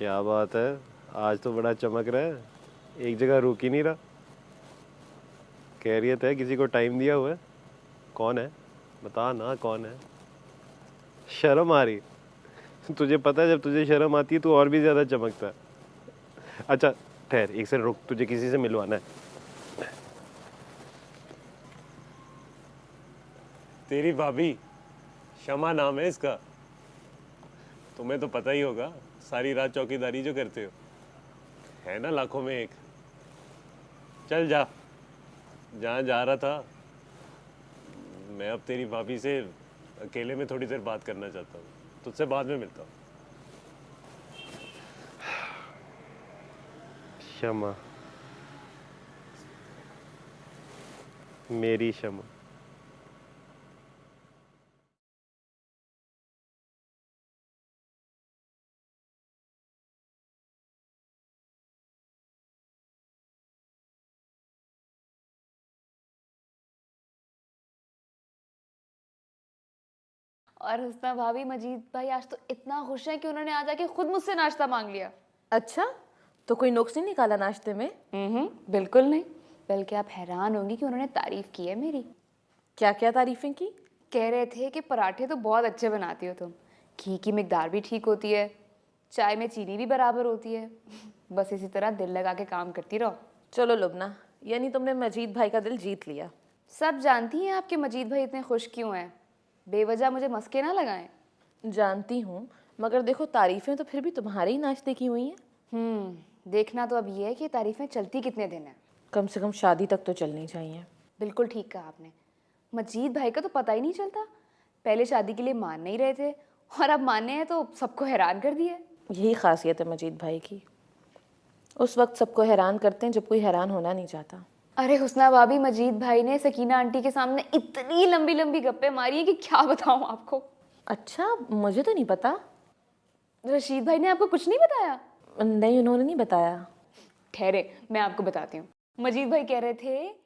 क्या बात है, आज तो बड़ा चमक रहा है, एक जगह रुक ही नहीं रहा। खैरियत है? किसी को टाइम दिया हुआ है? कौन है? बता ना कौन है। शर्म आ रही? तुझे पता है जब तुझे शर्म आती है तो और भी ज्यादा चमकता है। अच्छा ठहर, एक सेकंड रुक, तुझे किसी से मिलवाना है। तेरी भाभी, शमा नाम है इसका। तुम्हें तो पता ही होगा, सारी रात चौकीदारी जो करते हो, है ना लाखों में एक। चल जा, जहाँ जा रहा था। मैं अब तेरी भाभी से अकेले में थोड़ी देर बात करना चाहता हूँ, तुझसे बाद में मिलता हूँ। शमा, मेरी शमा। और हुस्ना भाभी, मजीद भाई आज तो इतना खुश है कि उन्होंने आज आके खुद मुझसे नाश्ता मांग लिया। अच्छा, तो कोई नुक्स नहीं निकाला नाश्ते में? बिल्कुल नहीं, बल्कि आप हैरान होंगी कि उन्होंने तारीफ की है मेरी। क्या क्या तारीफें की? कह रहे थे कि पराठे तो बहुत अच्छे बनाती हो तुम, घी की मिकदार भी ठीक होती है, चाय में चीनी भी बराबर होती है, बस इसी तरह दिल लगा के काम करती रहो। चलो लुबना, यानी तुमने मजीद भाई का दिल जीत लिया। सब जानती हैं आपके मजीद भाई इतने खुश क्यों हैं, बेवजह मुझे मस्के ना लगाएं। जानती हूँ, मगर देखो तारीफें तो फिर भी तुम्हारे ही नाश्ते की हुई हैं। देखना तो अब ये है कि तारीफें चलती कितने दिन है। कम से कम शादी तक तो चलनी चाहिए। बिल्कुल ठीक कहा आपने। मजीद भाई का तो पता ही नहीं चलता, पहले शादी के लिए मान नहीं रहे थे और अब मानने हैं तो सबको हैरान कर दिया। यही खासियत है मजीद भाई की, उस वक्त सबको हैरान करते हैं जब कोई हैरान होना नहीं चाहता। अरे हुस्ना भाभी, मजीद भाई ने सकीना आंटी के सामने इतनी लंबी लंबी गप्पे मारी है कि क्या बताऊं आपको। अच्छा, मुझे तो नहीं पता। रशीद भाई ने आपको कुछ नहीं बताया? नहीं, उन्होंने नहीं बताया। ठहरे, मैं आपको बताती हूँ। मजीद भाई कह रहे थे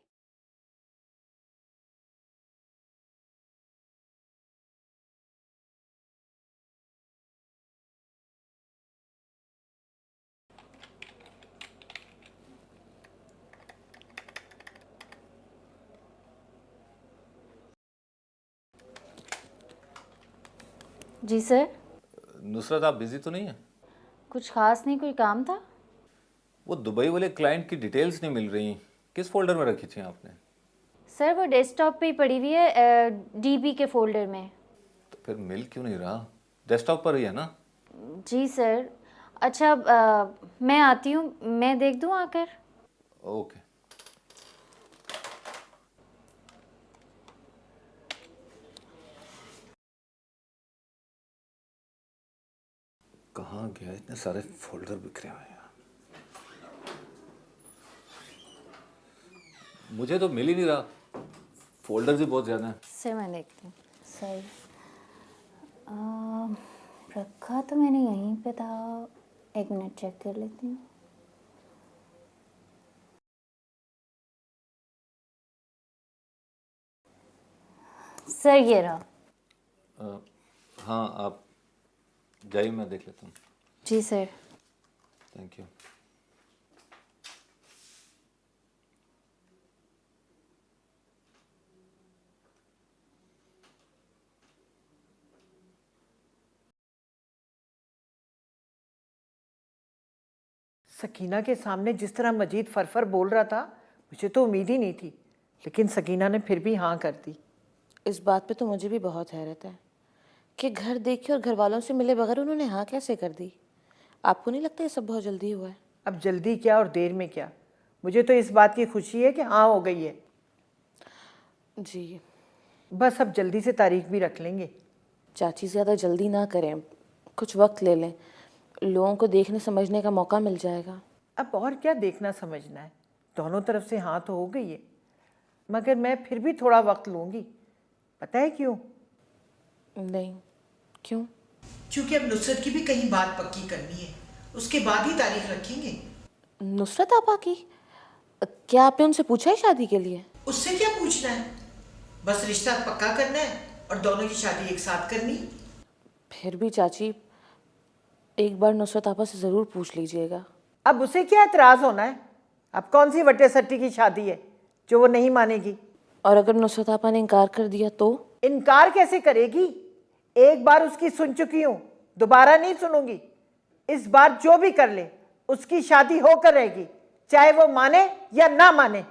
जी सर। नुसरत, आप बिजी तो नहीं है? कुछ खास नहीं, कोई काम था? वो दुबई वाले क्लाइंट की डिटेल्स नहीं मिल रही, किस फोल्डर में रखी थी आपने? सर वो डेस्कटॉप पे ही पड़ी हुई है, डीबी के फोल्डर में। तो फिर मिल क्यों नहीं रहा? डेस्कटॉप पर ही है ना? जी सर। अच्छा, मैं आती हूँ, मैं देख दूँ आकर? ओके। कहाँ गया? इतने सारे फोल्डर बिखरे हुए हैं। मुझे तो मिल ही नहीं रहा, फोल्डर भी बहुत ज़्यादा है। सर मैं देखती हूँ। सर रखा तो मैंने यहीं पे था, एक मिनट चेक कर लेती हूँ। सर ये रहा। हाँ, आप जाइए, मैं देख लेता हूँ। जी सर। Thank you. सकीना के सामने जिस तरह मजीद फरफर बोल रहा था, मुझे तो उम्मीद ही नहीं थी, लेकिन सकीना ने फिर भी हाँ कर दी। इस बात पे तो मुझे भी बहुत हैरत है कि घर देखे और घर वालों से मिले बगैर उन्होंने हाँ कैसे कर दी। आपको नहीं लगता ये सब बहुत जल्दी हुआ है? अब जल्दी क्या और देर में क्या, मुझे तो इस बात की खुशी है कि हाँ हो गई है। जी। बस अब जल्दी से तारीख भी रख लेंगे। चाची ज़्यादा जल्दी ना करें, कुछ वक्त ले लें, लोगों को देखने समझने का मौका मिल जाएगा। अब और क्या देखना समझना है, दोनों तरफ से हाँ तो हो गई है, मगर मैं फिर भी थोड़ा वक्त लूँगी। पता है क्यों? नहीं, क्यों? क्योंकि अब नुसरत की भी कहीं बात पक्की करनी है, उसके बाद ही तारीख रखेंगे। नुसरत आपा की? क्या आपने उनसे पूछा है शादी के लिए? उससे क्या पूछना है, बस रिश्ता पक्का करना है और दोनों की शादी एक साथ करनी। फिर भी चाची, एक बार नुसरत आपा से ज़रूर पूछ लीजिएगा। अब उसे क्या एतराज़ होना है? अब कौन सी वटे सट्टी की शादी है जो वो नहीं मानेगी? और अगर नुसरत आपा ने इनकार कर दिया तो? इनकार कैसे करेगी? एक बार उसकी सुन चुकी हूँ, दोबारा नहीं सुनूंगी। इस बार जो भी कर ले उसकी शादी होकर रहेगी, चाहे वो माने या ना माने।